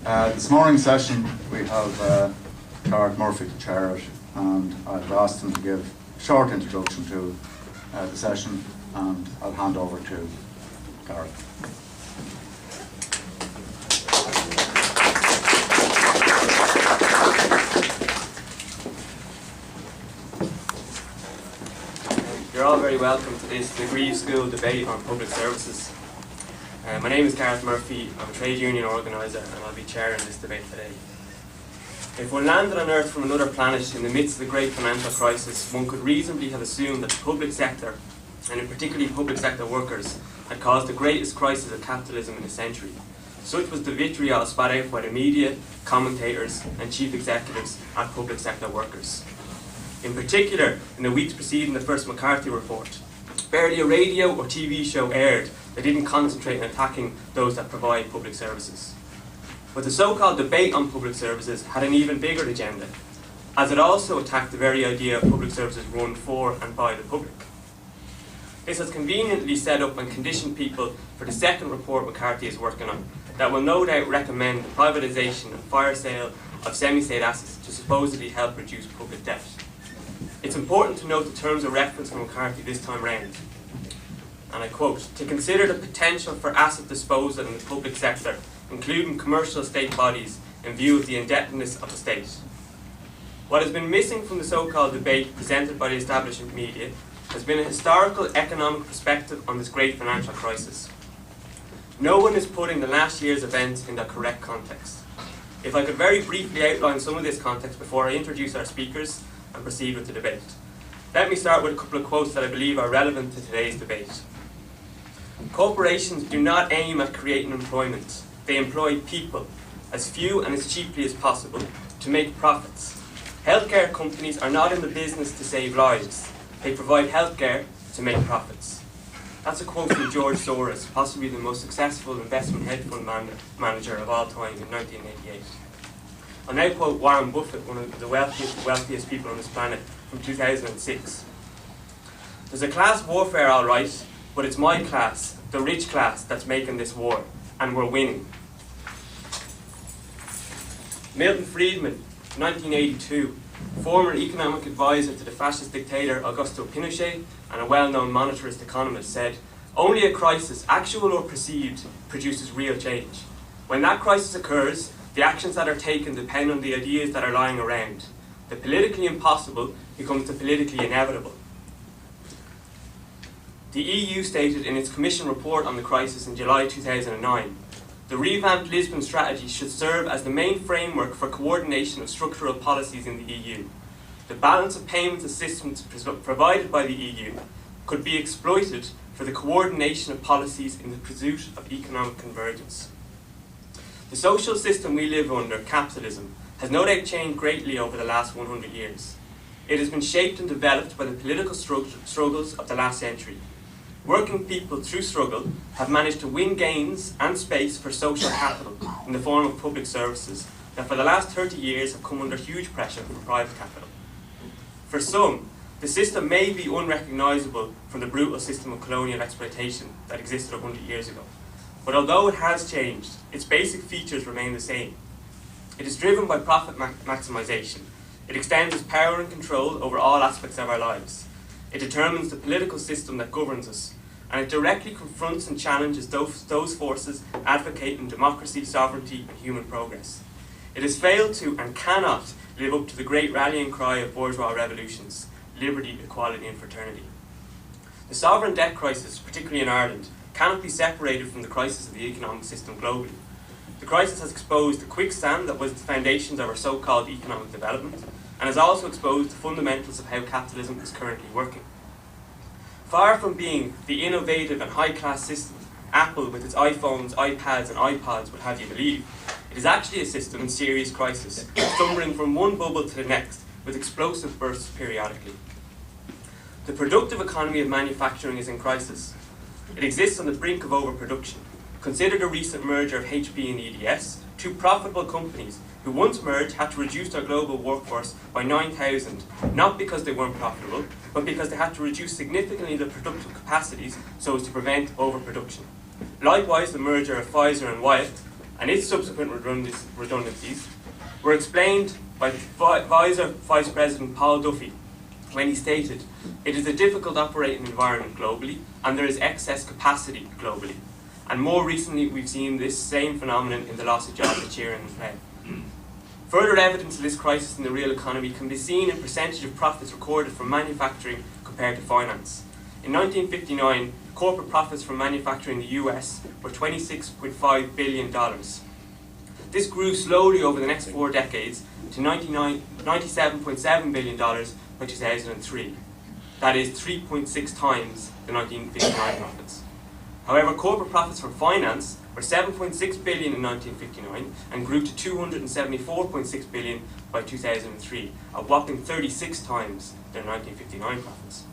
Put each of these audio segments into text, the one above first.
This morning's session we have Gareth Murphy to chair it, and I've asked him to give a short introduction to the session, and I'll hand over to Gareth. You're all very welcome to this degree school debate on public services. My name is Gareth Murphy. I'm a trade union organiser and I'll be chairing this debate today. If one landed on Earth from another planet in the midst of the great financial crisis, one could reasonably have assumed that the public sector, and in particular public sector workers, had caused the greatest crisis of capitalism in a century. Such was the vitriol spat out by the media, commentators and chief executives at public sector workers. In particular, in the weeks preceding the first McCarthy report, barely a radio or TV show aired that didn't concentrate on attacking those that provide public services. But the so-called debate on public services had an even bigger agenda, as it also attacked the very idea of public services run for and by the public. This has conveniently set up and conditioned people for the second report McCarthy is working on, that will no doubt recommend the privatisation and fire sale of semi-state assets to supposedly help reduce public debt. It's important to note the terms of reference for McCarthy this time round. And I quote, "To consider the potential for asset disposal in the public sector, including commercial state bodies, in view of the indebtedness of the state." What has been missing from the so-called debate presented by the establishment media has been a historical economic perspective on this great financial crisis. No one is putting the last year's events in their correct context. If I could very briefly outline some of this context before I introduce our speakers and proceed with the debate. Let me start with a couple of quotes that I believe are relevant to today's debate. "Corporations do not aim at creating employment. They employ people, as few and as cheaply as possible, to make profits. Healthcare companies are not in the business to save lives. They provide healthcare to make profits." That's a quote from George Soros, possibly the most successful investment hedge fund manager of all time in 1988. I'll now quote Warren Buffett, one of the wealthiest people on this planet, from 2006. "There's a class warfare, all right, but it's my class, the rich class, that's making this war, and we're winning." Milton Friedman, 1982, former economic advisor to the fascist dictator Augusto Pinochet and a well-known monetarist economist, said, "Only a crisis, actual or perceived, produces real change. When that crisis occurs, the actions that are taken depend on the ideas that are lying around. The politically impossible becomes the politically inevitable." The EU stated in its Commission report on the crisis in July 2009, "The revamped Lisbon strategy should serve as the main framework for coordination of structural policies in the EU. The balance of payments assistance provided by the EU could be exploited for the coordination of policies in the pursuit of economic convergence." The social system we live under, capitalism, has no doubt changed greatly over the last 100 years. It has been shaped and developed by the political struggles of the last century. Working people, through struggle, have managed to win gains and space for social capital in the form of public services that for the last 30 years have come under huge pressure from private capital. For some, the system may be unrecognisable from the brutal system of colonial exploitation that existed 100 years ago. But although it has changed, its basic features remain the same. It is driven by profit maximisation. It extends its power and control over all aspects of our lives. It determines the political system that governs us, and it directly confronts and challenges those forces advocating democracy, sovereignty and human progress. It has failed to and cannot live up to the great rallying cry of bourgeois revolutions: liberty, equality and fraternity. The sovereign debt crisis, particularly in Ireland, cannot be separated from the crisis of the economic system globally. The crisis has exposed the quicksand that was the foundations of our so-called economic development, and has also exposed the fundamentals of how capitalism is currently working. Far from being the innovative and high-class system Apple with its iPhones, iPads and iPods would have you believe, it is actually a system in serious crisis, stumbling from one bubble to the next with explosive bursts periodically. The productive economy of manufacturing is in crisis. It exists on the brink of overproduction. Consider the recent merger of HP and EDS, two profitable companies who once merged had to reduce their global workforce by 9,000, not because they weren't profitable, but because they had to reduce significantly their productive capacities so as to prevent overproduction. Likewise, the merger of Pfizer and Wyeth, and its subsequent redundancies were explained by Vice President Paul Duffy when he stated, "It is a difficult operating environment globally, and there is excess capacity globally." And more recently, we've seen this same phenomenon in the loss of jobs at Sheeran and Fred. Further evidence of this crisis in the real economy can be seen in percentage of profits recorded from manufacturing compared to finance. In 1959, corporate profits from manufacturing in the US were $26.5 billion. This grew slowly over the next 4 decades to $97.7 billion by 2003. That is 3.6 times the 1959 profits. However, corporate profits from finance were $7.6 billion in 1959 and grew to $274.6 billion by 2003, a whopping 36 times their 1959 profits.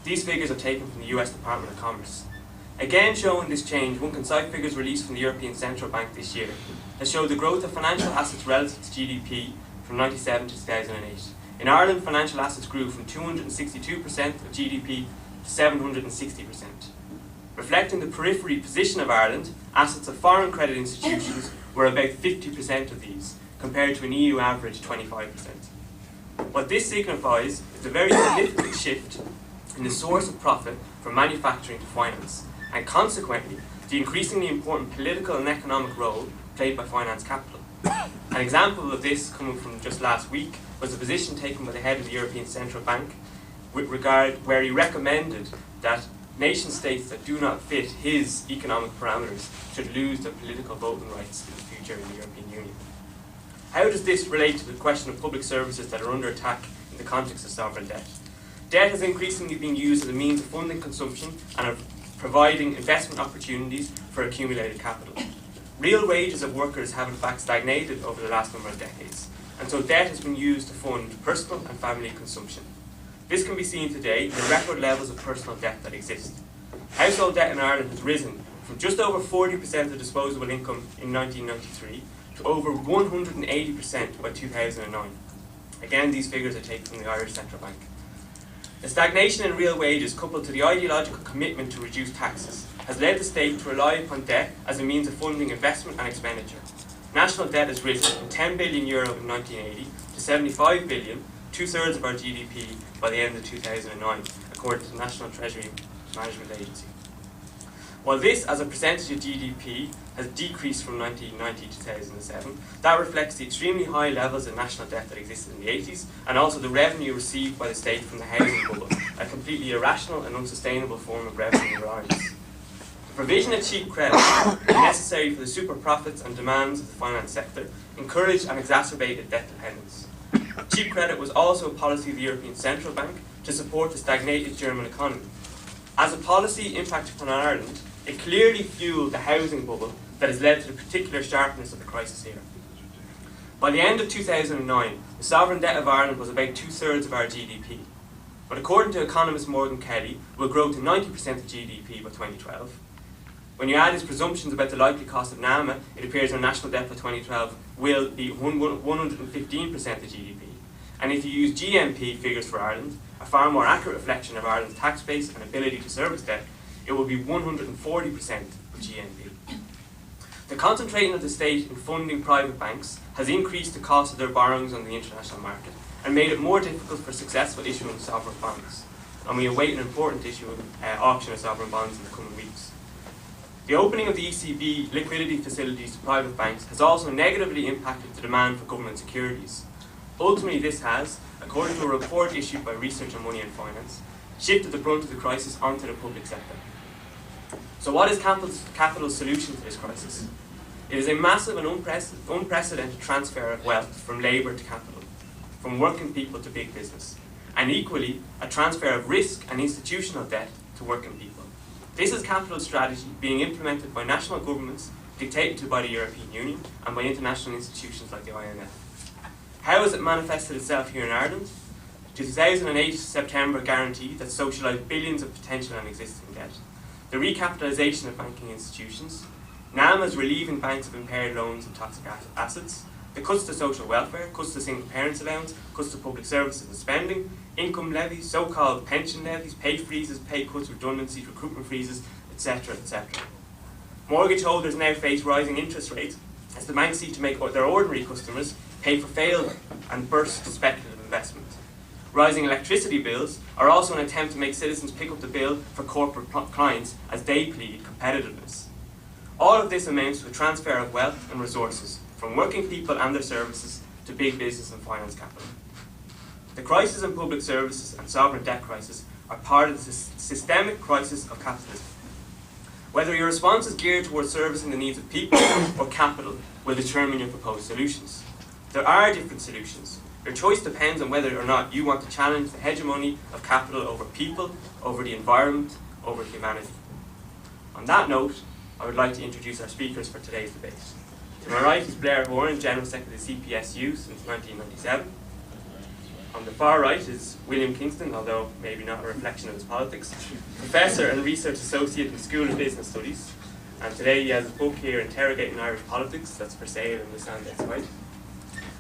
These figures are taken from the US Department of Commerce. Again showing this change, one can cite figures released from the European Central Bank this year that show the growth of financial assets relative to GDP from 1997 to 2008. In Ireland, financial assets grew from 262% of GDP to 760%. Reflecting the periphery position of Ireland, assets of foreign credit institutions were about 50% of these, compared to an EU average 25%. What this signifies is a very significant shift in the source of profit from manufacturing to finance, and consequently, the increasingly important political and economic role played by finance capital. An example of this, coming from just last week, was the position taken by the head of the European Central Bank with regard where he recommended that nation states that do not fit his economic parameters should lose their political voting rights in the future in the European Union. How does this relate to the question of public services that are under attack in the context of sovereign debt? Debt has increasingly been used as a means of funding consumption and of providing investment opportunities for accumulated capital. Real wages of workers have in fact stagnated over the last number of decades, and so debt has been used to fund personal and family consumption. This can be seen today in the record levels of personal debt that exist. Household debt in Ireland has risen from just over 40% of disposable income in 1993 to over 180% by 2009. Again, these figures are taken from the Irish Central Bank. The stagnation in real wages, coupled to the ideological commitment to reduce taxes, has led the state to rely upon debt as a means of funding investment and expenditure. National debt has risen from €10 billion in 1980 to €75 billion, 2/3 of our GDP, by the end of 2009, according to the National Treasury Management Agency. While this, as a percentage of GDP, has decreased from 1990 to 2007, that reflects the extremely high levels of national debt that existed in the 80s, and also the revenue received by the state from the housing bubble, a completely irrational and unsustainable form of revenue reliance. The provision of cheap credit, necessary for the super profits and demands of the finance sector, encouraged and exacerbated debt dependence. Cheap credit was also a policy of the European Central Bank to support the stagnated German economy. As a policy impact upon Ireland, it clearly fueled the housing bubble that has led to the particular sharpness of the crisis here. By the end of 2009, the sovereign debt of Ireland was about 2/3 of our GDP. But according to economist Morgan Kelly, it will grow to 90% of GDP by 2012. When you add his presumptions about the likely cost of NAMA, it appears our national debt by 2012 will be 115% of GDP. And if you use GNP figures for Ireland, a far more accurate reflection of Ireland's tax base and ability to service debt, it will be 140% of GNP. The concentrating of the state in funding private banks has increased the cost of their borrowings on the international market and made it more difficult for successful issuing sovereign bonds. And we await an important auction of sovereign bonds in the coming weeks. The opening of the ECB liquidity facilities to private banks has also negatively impacted the demand for government securities. Ultimately, this has, according to a report issued by Research on Money and Finance, shifted the brunt of the crisis onto the public sector. So what is capital's solution to this crisis? It is a massive and unprecedented transfer of wealth from labour to capital, from working people to big business, and equally a transfer of risk and institutional debt to working people. This is capital strategy being implemented by national governments, dictated to by the European Union, and by international institutions like the IMF. How has it manifested itself here in Ireland? The 2008 September guarantee that socialised billions of potential and existing debt, the recapitalisation of banking institutions, NAMA's relieving banks of impaired loans and toxic assets, the cuts to social welfare, cuts to single parents allowance, cuts to public services and spending, income levies, so-called pension levies, pay freezes, pay cuts, redundancies, recruitment freezes, etc., etc. Mortgage holders now face rising interest rates as the banks seek to make their ordinary customers pay for failed and burst speculative investment. Rising electricity bills are also an attempt to make citizens pick up the bill for corporate clients as they plead competitiveness. All of this amounts to a transfer of wealth and resources from working people and their services to big business and finance capital. The crisis in public services and sovereign debt crisis are part of the systemic crisis of capitalism. Whether your response is geared towards servicing the needs of people or capital will determine your proposed solutions. There are different solutions. Your choice depends on whether or not you want to challenge the hegemony of capital over people, over the environment, over humanity. On that note, I would like to introduce our speakers for today's debate. To my right is Blair Horan, General Secretary of the CPSU since 1997. On the far right is William Kingston, although maybe not a reflection of his politics, Professor and Research Associate in the School of Business Studies. And today he has a book here, Interrogating Irish Politics, that's for sale in the stand outside.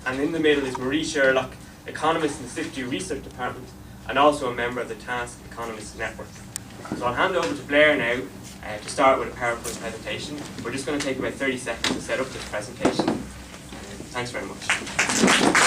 And in the middle is Marie Sherlock, economist in the SIFTU Research Department, and also a member of the Task Economists Network. So I'll hand over to Blair now to start with a PowerPoint presentation. We're just going to take about 30 seconds to set up this presentation. Thanks very much.